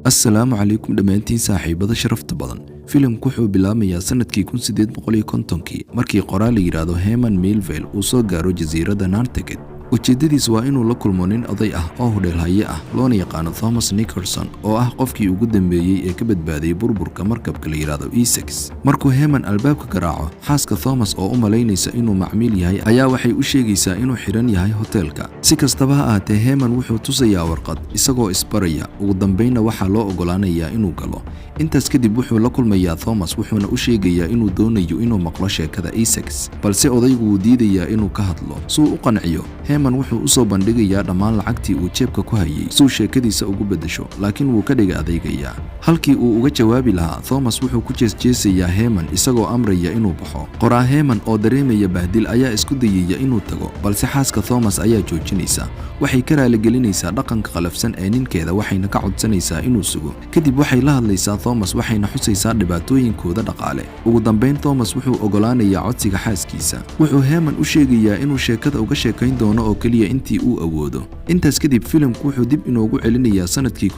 السلام عليكم dhamaantiin saaxiibada sharafta badan. Filimku wuxuu bilaamayaa sanadkii 1850kii markii qoraal la yiraahdo Herman Melville uu soo gaaro jasiiradda Nantucket. Ujeedadiisu waa inuu la kulmo nin oday ah oo hudheelhaye ah loona yaqaano Thomas Nicholson oo ah qofkii ugu dambeeyay ee ka badbaaday burburka markabka la yiraahdo Essex. Markuu Herman albaabka garaaco, xaaska Thomas oo u malaynaysa inuu macmiil yahay ayaa waxay u sheegaysaa inuu xiran yahay hoteelka. Si kastaba ha ahaatee, Herman wuxuu tusayaa warqad isagoo isbaraya, ugu dambeynna waxaa loo ogolaanayaa inuu galo. Intaas kadib wuxuu la kulmayaa Thomas wuxuuna u sheegayaa inuu doonayo inuu maqlo sheekada Essex, balse odaygu wuu diidayaa inuu ka hadlo. Suu u qanciyo, Herman wuxuu u soo bandhigayaa dhammaan lacagtii uu jeebka ku hayay suu sheekadiisa ugu bedesho, laakiin wuu ka dhiga adeegayaa. Halkii uu uga jawaabi lahaa, Thomas wuxuu ku jeesjeesayaa Herman isagoo amraya inuu baxo. Qoraa Herman oo dareemaya bahdil ayaa isku dayaya inuu tago, balse xaaska Thomas ayaa joojinaysa. Waxay ka raaligelinaysaa dhaqanka qalafsan ee ninkeeda waxayna ka codsanaysaa inuu sugo. Kadib waxay la hadlaysaa Thomas waxayna xusaysaa dhibaatooyinkooda dhaqaale. Ugu dambeyn, Thomas wuxuu ogolaanayaa codsiga xaaskiisa. Wuxuu Herman u sheegayaa inuu sheekada uga sheekayn doono oo kaliya intii uu awoodo. Intaas kadib, filimku wuxuu dib inoogu celinayaa sanadkii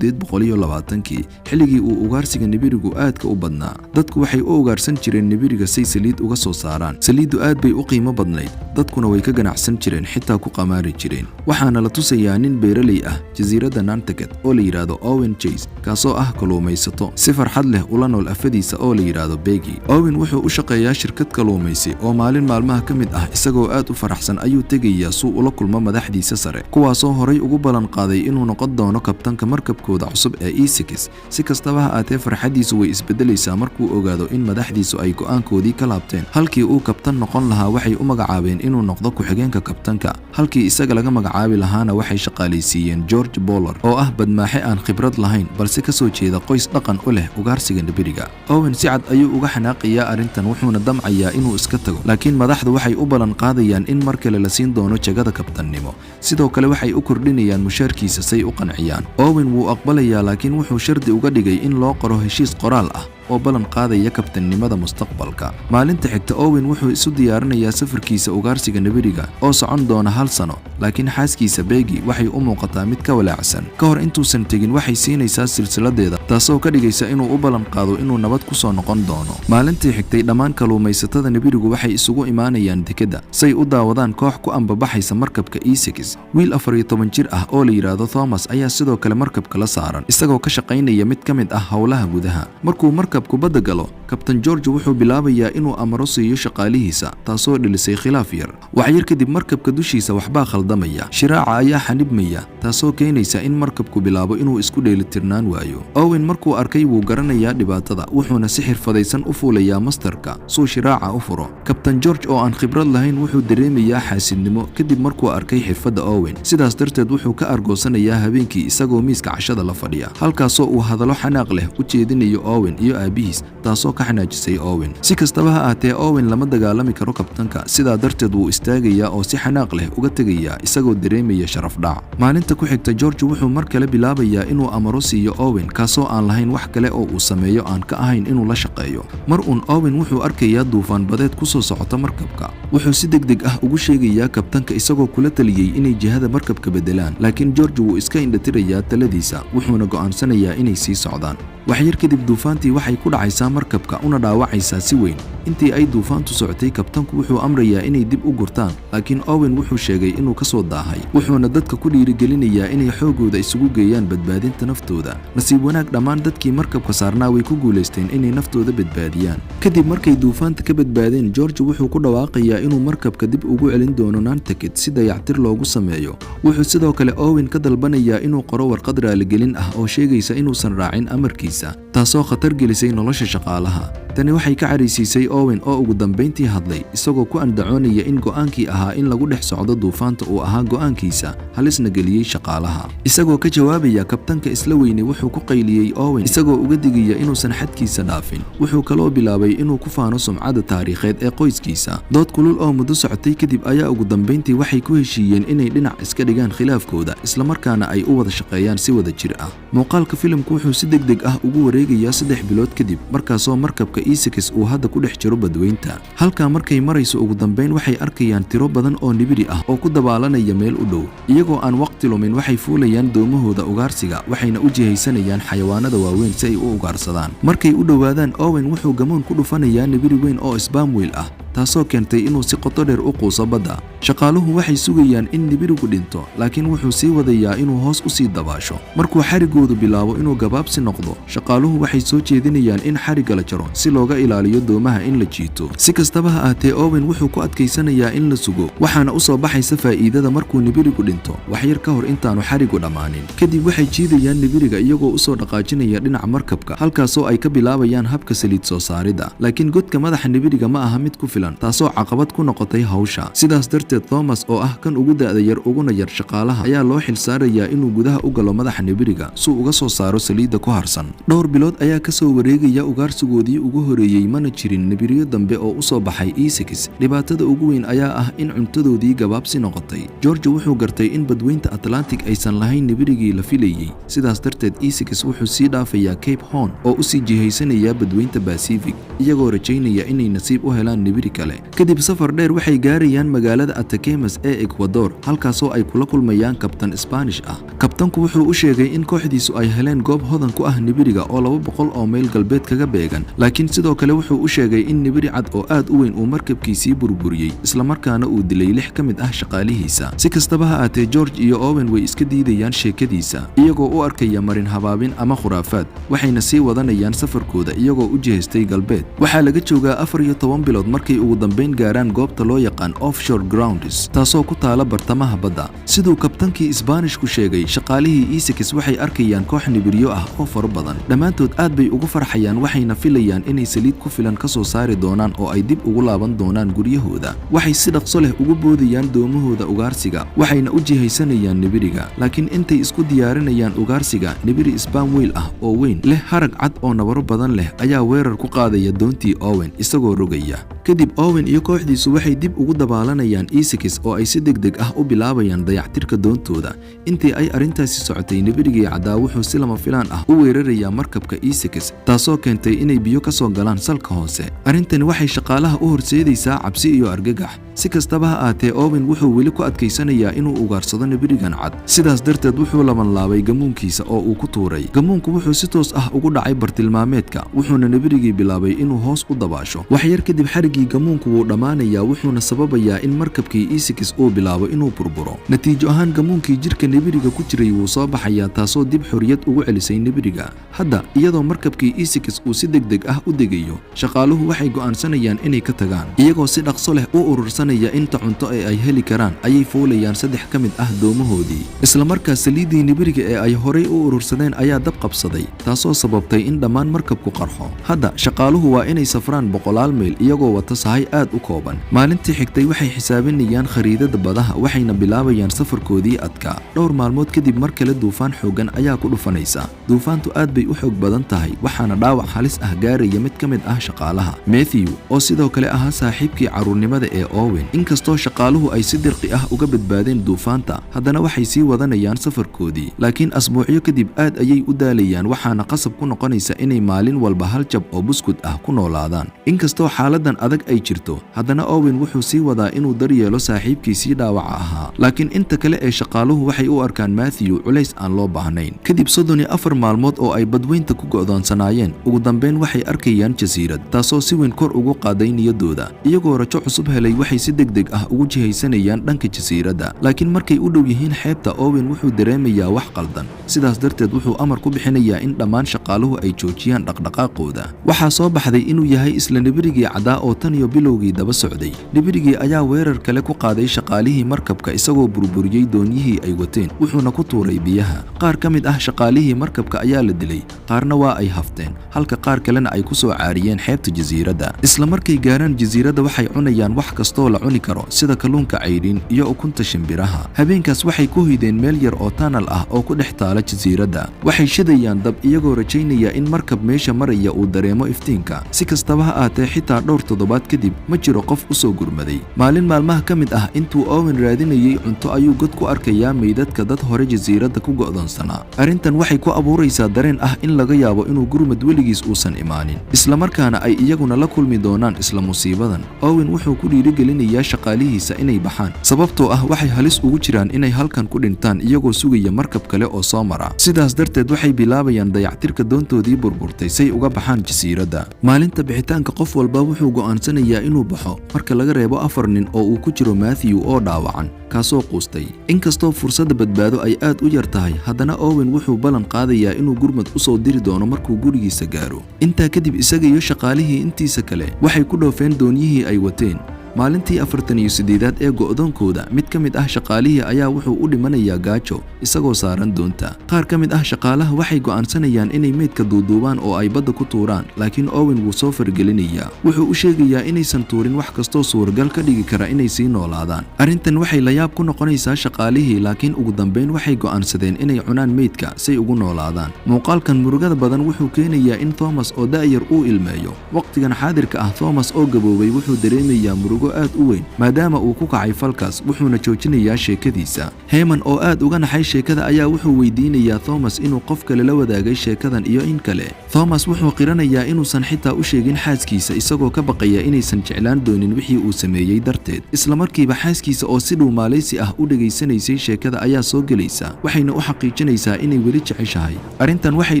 1820kii, xilligii uu ugaarsiga nibirigu aadka u badnaa. Dadku waxay u ugaarsan jireen nibiriga say saliid uga soo saaraan. Saliiddu aad bay u qiimo badnayd, dadkuna way ka ganacsan jireen, xitaa ku qamaari jireen. Waxaana la tusayaa nin beeraley ah jasiiradda Nantucket oo la yiraahdo Owen Chase, kaasoo ah kalluumaysato si farxad leh ula nool afadiisa oo la yiraahdo Peggy. Owen wuxuu u shaqeeyaa shirkad kalluumaysi oo maalin maalmaha ka mid ah isagoo aad u faraxsan ayuu tegayaa suu ula kulmo madaxdiisa sare, kuwaasoo horay ugu ballan qaaday inuu noqon doono kabtanka markabkooda cusub ee Essex. Si kastaba ha ahaatee, farxadiisu way isbedelaysaa markuu ogaado in madaxdiisu ay go'aankoodii ka laabteen. Halkii uu kabtan noqon lahaa, waxay u magacaabeen inuu noqdo ku-xigeenka kabtanka, halkii isaga laga magacaabi lahaana waxay shaqaalaysiiyeen George Bowler oo ah badmaaxe aan khibrad lahayn balse ka soo jeeda qoys dhaqan u leh ugaarsiga nibiriga. Owen si cad ayuu uga xanaaqayaa arrintan wuxuuna damcayaa inuu iska tago, laakiin madaxdu waxay u ballan qaadayaan in mar kale la siin doono jagada kabtannimo. Sidoo kale waxay u kordhinayaan mushaarkiisa say u qanciyaan. Owen wuu aqbalayaa, laakiin wuxuu shardi uga dhigay in loo qoro heshiis qoraal ah oo ballan qaadaya kabtannimada mustaqbalka. Maalinta xigta, Owen wuxuu isu diyaarinayaa safarkiisa ugaarsiga nibiriga oo socon doona 1 sano, laakiin xaaskiisa Peggy waxay u muuqataa mid ka walaacsan. Ka hor intuusan tegin, waxay siinaysaa silsiladeeda, taasoo ka dhigaysa inuu u ballan qaado inuu nabad ku soo noqon doono. Maalintii xigtay, dhammaan kalluumaysatada nibirigu waxay isugu imaanayaan dekedda say u daawadaan koox ku ambabaxaysa markabka Essex. Wiil 14 jir ah oo la yiraahdo Thomas ayaa sidoo kale markabka la saaran, isagoo ka shaqaynaya mid ka mid ah howlaha gudaha. Markuu markabku badda galo, kabtan George wuxuu bilaabayaa inuu amaro siiyo shaqaalihiisa, taasoo dhilisay khilaaf yar. Waxyar kadib, markabka dushiisa waxbaa khaldamaya. Shiraaca ayaa xanibmaya, taasoo keenaysa in markabku bilaabo inuu isku dheelitirnaan waayo. Owen markuu arkay wuu garanayaa dhibaatada, wuxuuna si xirfadaysan u fuulayaa mastarka suu shiraaca u furo. Kabtan George oo aan khibrad lahayn wuxuu dareemayaa xaasidnimo kadib markuu arkay xirfadda Owen. Sidaas darteed wuxuu ka argoosanayaa habeenkii isagoo miiska cashada la fadhiya, halkaasoo uu hadallo xanaaq leh u jeedinayo Owen iyo aabihiis, taasoo ka xanaajisay Owen. Si kastaba ha ahaatee, Owen lama dagaalami karo kabtanka, sidaa darteed wuu istaagayaa oo si xanaaq leh uga tegayaa isagoo dareemaya sharaf dhac. Maalinta ku xigta, George wuxuu mar kale bilaabayaa inuu amaro siiyo Owen, kaasoo aan lahayn wax kale oo uu sameeyo aan ka ahayn inuu la shaqeeyo. Mar uun Owen wuxuu arkayaa duufaan badeed ku soo socota markabka. Wuxuu si degdeg ah ugu sheegayaa kabtanka isagoo kula taliyay inay jihada markabka bedelaan, laakiin George wuu iska indhatirayaa taladiisa wuxuuna go'aansanayaa inay sii socdaan. Waxyar kadib, duufaantii waxay ku dhacaysaa markabka una dhaawacaysaa si weyn. Intii ay duufaantu socotay, kabtanku wuxuu amrayaa inay dib u gurtaan, laakiin Owen wuxuu sheegay inuu ka soo daahay. Wuxuuna dadka ku dhiirigelinayaa inay xoogooda isugu geeyaan badbaadinta naftooda. Nasiib wanaag, dhammaan dadkii markabka saarnaa way ku guulaysteen inay naftooda badbaadiyaan. Kadib markay duufaanta ka badbaadeen, George wuxuu ku dhawaaqayaa inuu markabka dib ugu celin doono Nantucket si dayactir loogu sameeyo. Wuxuu sidoo kale Owen ka dalbanayaa inuu qoro warqad raaligelin ah oo sheegaysa inuusan raacin amarkiisa, taasoo khatar gelisay nolosha shaqaalaha. Tani waxay ka caraysiisay Owen oo ugu dambeyntii hadlay, isagoo ku andacoonaya in go'aankii ahaa in lagu dhex socdo duufaanta uu ahaa go'aankiisa, halisna geliyey shaqaalaha. Isagoo ka jawaabaya, kabtanka isla weyne wuxuu ku qayliyey Owen isagoo uga digaya inuusan xadkiisa dhaafin. Wuxuu kaloo bilaabay inuu ku faano sumcadda taariikheed ee qoyskiisa. Dood kulul oo muddo socotay kadib ayaa ugu dambeyntii waxay ku heshiiyeen inay dhinac iska dhigaan khilaafkooda, isla markaana ay u wada shaqeeyaan si wada jir ah. Muuqaalka filimku wuxuu si degdeg ah ugu wareegayaa 3 bilood kadib, markaasoo markabka markabka E6 uu hadda ku dhex jiro badweynta. Halkaa markay marayso ugu dambeyn waxay arkayaan tiro badan oo nibiri ah oo ku dabaalanaya meel u dhow. Iyagoo aan waqti lumin waxay fuulayaan doomahooda ugaarsiga waxayna u jihaysanayaan xayawaanada waaweyn si ay u ugaarsadaan. Markay u dhowaadaan Owen wuxuu gamoon ku dhufanayaa nibiri weyn oo sperm whale ah, taasoo keentay inuu si qoto dheer u quuso badda. Shaqaaluhu waxay sugayaan in nibirigu dhinto, laakiin wuxuu sii wadayaa inuu hoos u sii dabaasho. Markuu xarigoodu bilaabo inuu gabaabsi noqdo, shaqaaluhu waxay soo jeedinayaan in xarigga la jaro si looga ilaaliyo doomaha in la jiito. Si kastaba ha ahaatee, Owen wuxuu ku adkaysanayaa in la sugo, waxaana u soo baxaysa faa'iidada markuu nibirigu dhinto wax yar ka hor intaanu xarigu dhammaanin. Kadib waxay jiidayaan nibiriga iyagoo u soo dhaqaajinaya dhinaca markabka, halkaasoo ay ka bilaabayaan habka saliid soo saaridda. Laakiin godka madaxa nibiriga ma aha mid ku filan, taasoo caqabad ku noqotay hawsha. Sidaas darteed, Thomas oo ah kan ugu da'da yar uguna yar shaqaalaha ayaa loo xilsaarayaa inuu gudaha u galo madaxa nibiriga si uu uga soo saaro saliidda ku harsan. Dhowr bilood ayaa ka soo wareegaya ugaarsigoodii ugu horeeyey, mana jirin nibiriyo dambe oo u soo baxay E6. Dhibaatada ugu weyn ayaa ah in cuntadoodii gabaabsi noqotay. George wuxuu gartay in badweynta Atlantic aysan lahayn nibirigii la filayay. Sidaas darteed, E6 wuxuu sii dhaafayaa Cape Horn oo u sii jihaysanaya badweynta Pacific, iyagoo rajaynaya inay nasiib u helaan nibiri kale. Kadib safar dheer waxay gaarayaan magaalada Atacames ee Ecuador, halkaasoo ay kula kulmayaan kabtan Spanish ah. Kabtanku wuxuu u sheegay in kooxdiisu ay heleen goob hodan ku ah nibiriga oo 200 oo mayl galbeed kaga beegan, laakiin sidoo kale wuxuu u sheegay in nibiri cad oo aad u weyn uu markabkiisii burburiyey, isla markaana uu dilay 6 ka mid ah shaqaalihiisa. Si kastaba ha ahaatee, George iyo Owen way iska diidayaan sheekadiisa, iyagoo u arkaya marin habaabin ama khuraafaad, waxayna sii wadanayaan safarkooda iyagoo u jihaystay galbeed. Waxaa laga joogaa 14 bilood markay ugu dambeyn gaaraan goobta loo yaqaan offshore grounds, taasoo ku taala bartamaha badda. Siduu kabtankii Isbaanishku sheegay, shaqaalihii E6 waxay arkayaan koox nibiriyo ah oo faro badan. Dhammaantood aad bay ugu farxayaan, waxayna filayaan inay saliid ku filan ka soo saari doonaan oo ay dib ugu laaban doonaan guryahooda. Waxay si dhaqso leh ugu boodayaan doomahooda ugaarsiga, waxayna u jihaysanayaan nibiriga. Laakiin intay isku diyaarinayaan ugaarsiga, nibiri sperm whale ah oo weyn leh harag cad oo nabaro badan leh ayaa weerar ku qaadaya doontii Owen isagoo rogaya. Kadib Owen iyo kooxdiisu waxay dib ugu dabaalanayaan E6 oo ay si degdeg ah u bilaabayaan dayactirka doontooda. Intii ay arrintaasi socotay, nibirigii caddaa wuxuu si lama filaan ah u weerarayaa markabka E6, taasoo keentay inay biyo ka soo galaan salka hoose. Arrintani waxay shaqaalaha u horseedaysaa cabsi iyo argagax. Si kastaba ha ahaatee, Owen wuxuu weli ku adkaysanayaa inuu ugaarsado nibirigan cad. Sidaas darteed, wuxuu labanlaabay gamuunkiisa oo uu ku tuuray. Gamuunku wuxuu si toos ah ugu dhacay bartilmaameedka, wuxuuna nibirigii bilaabay inuu hoos u dabaasho. Wax yar kadib, xariggii gamuunku wuu dhammaanayaa, wuxuuna sababayaa in markabkii E6 uu bilaabo inuu burburo. Natiijo ahaan, gamuunkii jirka nibiriga ku jiray wuu soo baxayaa, taasoo dib xorriyad ugu celisay nibiriga. Hadda, iyadoo markabkii E6 uu si degdeg ah u degayo, shaqaaluhu waxay go'aansanayaan inay ka tagaan. Iyagoo si dhaqso leh u urursanaya inta cunto ee ay heli karaan, ayay fuulayaan 3 ka mid ah doomahoodii. Isla markaas, saliiddii nibiriga ee ay horay u urursadeen ayaa dab qabsaday, taasoo sababtay in dhammaan markabku qarxo. Hadda, shaqaaluhu waa inay safraan 100 mayl iyagoo wata sahay aad u kooban. Maalintii xigtay waxay xisaabinayaan khariidada badaha, waxayna bilaabayaan safarkoodii adkaa. Dhowr maalmood kadib, mar kale duufaan xooggan ayaa ku dhufanaysa. Duufaantu aad bay u xoog badan tahay, waxaana dhaawac halis ah gaaraya mid ka mid ah shaqaalaha, Matthew, oo sidoo kale ahaa saaxiibkii carruurnimada ee Owen. Inkastoo shaqaaluhu ay si dirqi ah uga badbaadeen duufaanta, haddana waxay sii wadanayaan safarkoodii. Laakiin asbuucyo kadib aad ayay u daalayaan, waxaana qasab ku noqonaysa inay maalin walba hal jab oo buskud ah ku noolaadaan. Inkastoo xaaladan adag ay jirto, haddana Owen wuxuu sii wadaa inuu daryeelo saaxiibkiisii dhaawaca ahaa. Laakiin inta kale ee shaqaaluhu waxay u arkaan Matthew culays aan loo baahnayn. Kadib 34 maalmood oo ay badweynta ku go'doonsanaayeen, ugu dambeyn waxay arkayaan jasiirad, taasoo si weyn kor ugu qaaday niyaddooda. Iyagoo rajo cusub helay, waxay si degdeg ah ugu jihaysanayaan dhanka jasiiradda. Laakiin markay u dhow yihiin xeebta, Owen wuxuu dareemayaa wax qaldan. Sidaas darteed, wuxuu amar ku bixinayaa in dhammaan shaqaaluhu ay joojiyaan dhaqdhaqaaqooda. Waxaa soo baxday inuu yahay isla nibirigii caddaa oo tan iyo bilowgii daba socday. Nibirigii ayaa weerar kale ku qaaday shaqaalihii markabka isagoo burburiyey doonyihii ay wateen, wuxuuna ku tuuray biyaha. Qaar ka mid ah shaqaalihii markabka ayaa la dilay, qaarna waa ay hafteen, halka qaar kalena ay ku soo caariyeen xeebta jasiiradda. Isla markay gaaraan jasiiradda, waxay cunayaan wax kastoo la cuni karo sida kalluunka cayriin iyo ukunta shimbiraha. Habeenkaas waxay ku hoydeen meel yar oo tunnel ah oo ku dhex taala jasiiradda. Waxay shidayaan dab iyagoo rajaynaya in markab meesha maraya uu dareemo iftiinka. Si kastaba ha ahaatee, xitaa dhowr toddobaad toddobaad kadib ma jiro qof u soo gurmaday. Maalin maalmaha ka mid ah intuu Owen raadinayay cunto ayuu god ku arkayaa meydadka dad hore jasiiradda ku go'doonsanaa. Arrintan waxay ku abuuraysaa dareen ah in laga yaabo inuu gurmad weligiis uusan imaanin, isla markaana ay iyaguna la kulmi doonaan isla musiibadan. Owen wuxuu ku dhiirigelinayaa shaqaalihiisa inay baxaan, sababtoo ah waxay halis ugu jiraan inay halkan ku dhintaan iyagoo sugaya markab kale oo soo mara. Sidaas darteed waxay bilaabayaan dayactirka doontoodii burburtay say uga baxaan jasiiradda. Maalinta bixitaanka qof walba wuxuu go'aansanayaa inuu baxo marka laga reebo 4 nin oo uu ku jiro Matthew oo dhaawacan, kaasoo quustay. Inkastoo fursadda badbaado ay aad u yar tahay, haddana Owen wuxuu ballan qaadayaa inuu gurmad u soo diri doono markuu gurigiisa gaaro. Intaa kadib isaga iyo shaqaalihii intiisa kale waxay ku dhoofeen doonyihii ay wateen. Maalintii 48aad ee go'doonkooda mid ka mid ah shaqaalihii ayaa wuxuu u dhimanayaa gaajo isagoo saaran doonta. Qaar ka mid ah shaqaalaha waxay go'aansanayaan inay meydka duuduubaan oo ay badda ku tuuraan, laakiin Owen wuu soo fargelinayaa. Wuxuu u sheegayaa inaysan tuurin wax kastoo suuragal ka dhigi kara inay sii noolaadaan. Arrintan waxay la yaab ku noqonaysaa shaqaalihii, laakiin ugu dambeyn waxay go'aansadeen inay cunaan meydka say ugu noolaadaan. Muuqaalkan murugada badan wuxuu keenayaa in Thomas oo da'yar uu ilmeeyo. Waqtigan xaadirka ah Thomas oo gaboobay wuxuu dareemayaa aad u weyn maadaama uu ku kacay falkaas, wuxuuna joojinayaa sheekadiisa. Heyman oo aad uga naxay sheekada ayaa wuxuu weydiinayaa Thomas inuu qof kale la wadaagay sheekadan iyo in kale. Thomas wuxuu qiranayaa inuusan xitaa u sheegin xaaskiisa isagoo ka baqaya inaysan jeclaan doonin wixii uu sameeyay darteed. Isla markiiba xaaskiisa oo si dhow maaleysi ah u dhageysanaysay sheekada ayaa soo gelaysa, waxayna u xaqiijinaysaa inay weli jeceshahay. Arrintan waxay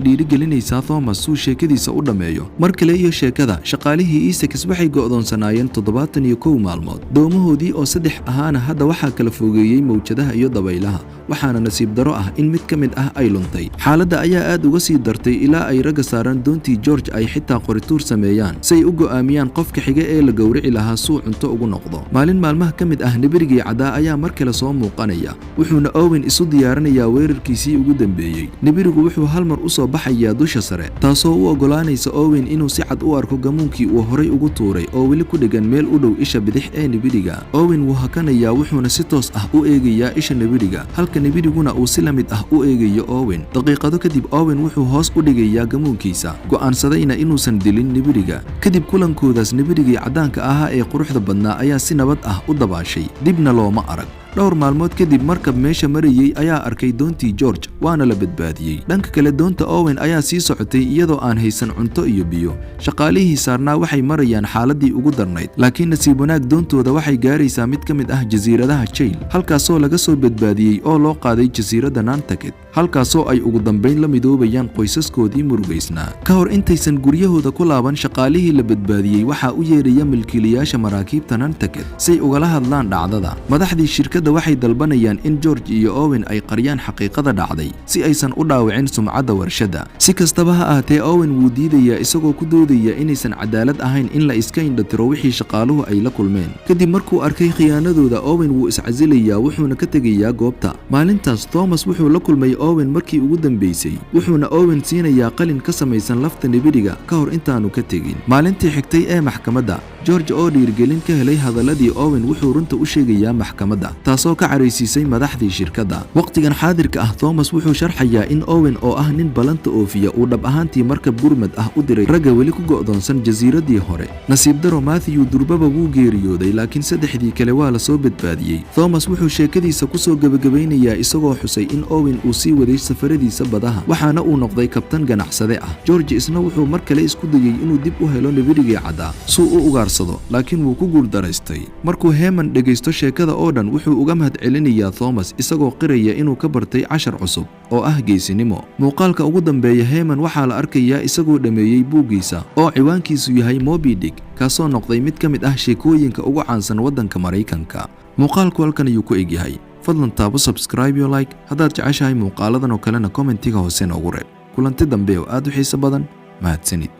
dhiirigelinaysaa Thomas suu sheekadiisa u dhammeeyo. Mar kale iyo sheekada, shaqaalihii Essex waxay go'doonsanaayeen 71 maalmood. Doomahoodii oo 3 ahaana hadda waxaa kala fogeeyay mawjadaha iyo dabaylaha, waxaana nasiib daro ah in mid ka mid ah ay luntay. Xaaladda ayaa aad uga sii dartay ilaa ay ragga saaran doontii George ay xitaa qorituur sameeyaan say u go'aamiyaan qofka xiga ee la gowrici lahaa suu cunto ugu noqdo. Maalin maalmaha ka mid ah nibirigii caddaa ayaa mar kale soo muuqanaya, wuxuuna Owen isu diyaarinayaa weerarkiisii ugu dambeeyey. Nibirigu wuxuu hal mar u soo baxayaa dusha sare, taasoo u ogolaanaysa Owen inuu si cad u arko gamuunkii uu horay ugu tuuray oo weli ku dhegan meel u dhow isha bidix ee nibiriga. Owen wuu hakanayaa wuxuuna si toos ah u eegayaa isha nibiriga, halka nibiriguna uu si la mid ah u eegayo Owen. Daqiiqado kadib Owen wuxuu hoos u dhigayaa gamuunkiisa, go'aansadayna inuusan dilin nibiriga. Kadib kulankoodaas, nibirigii caddaanka ahaa ee quruxda badnaa ayaa si nabad ah u dabaashay, dibna looma arag. dhowr maalmood kadib markab meesha marayay ayaa arkay doontii George waana la badbaadiyey. Dhanka kale doonta Owen ayaa sii socotay iyadoo aan haysan cunto iyo biyo. Shaqaalihii saarnaa waxay marayaan xaaladii ugu darnayd, laakiin nasiib wanaag doontooda waxay gaaraysaa mid ka mid ah jasiiradaha Chile, halkaasoo laga soo badbaadiyey oo loo qaaday jasiiradda Nantucket, halkaasoo ay ugu dambeyn la midoobayaan qoysaskoodii murugaysnaa. Ka hor intaysan guryahooda ku laaban, shaqaalihii la badbaadiyey waxaa u yeeraya milkiilayaasha maraakiibta Nantucket say ugala hadlaan dhacdada. Madaxdii shirkadda waxay dalbanayaan in George iyo Owen ay qariyaan xaqiiqada dhacday si aysan u dhaawicin sumcadda warshadda. Si kastaba ha ahaatee, Owen wuu diidayaa isagoo ku doodaya inaysan cadaalad ahayn in la iska indhatiro wixii shaqaaluhu ay la kulmeen. Kadib markuu arkay khiyaanadooda, Owen wuu iscasilayaa wuxuuna ka tegayaa goobta. Maalintaas Thomas wuxuu la kulmay Owen markii ugu dambeysay, wuxuuna Owen siinayaa qalin ka samaysan lafta nibiriga ka hor intaanu ka tegin. Maalintii xigtay ee maxkamadda, George oo dhiirgelin ka helay hadaladii Owen wuxuu runta u sheegayaa maxkamadda, taasoo ka caraysiisay madaxdii shirkadda. Waqtigan xaadirka ah, Thomas wuxuu sharxayaa in Owen oo ah nin balanta oofiya uu dhab ahaantii markab gurmad ah u diray ragga weli ku go'doonsan jasiiraddii hore. Nasiib daro, Matthew durbaba wuu geeriyooday, laakiin saddexdii kale waa la soo badbaadiyey. Thomas wuxuu sheekadiisa ku soo gabagabeynayaa isagoo xusay in Owen uu sii waday safaradiisa badaha, waxaana uu noqday kabtan ganacsade ah. George isna wuxuu mar kale isku dayay inuu dib u helo nibirigii caddaa suu u ugaarsado, laakiin wuu ku guuldaraystay. Markuu Heyman dhegaysto sheekada oo dhan, wuxuu uga mahadcelinayaa Thomas isagoo qiraya inuu ka bartay cashar cusub oo ah geesinimo. Muuqaalka ugu dambeeya, Heyman waxaa la arkayaa isagoo dhameeyey buuggiisa oo ciwaankiisu yahay Moby Dick, kaasoo noqday mid ka mid ah sheekooyinka ugu caansan waddanka Maraykanka. Muuqaalku halkan ayuu ku eg yahay. Fadlan taabo subscribe iyo like haddaad jeceshahay muuqaaladan oo kalena commentiga hoose noogu reeb. Kulanti dambe oo aad u xiiso badan. Mahadsanid.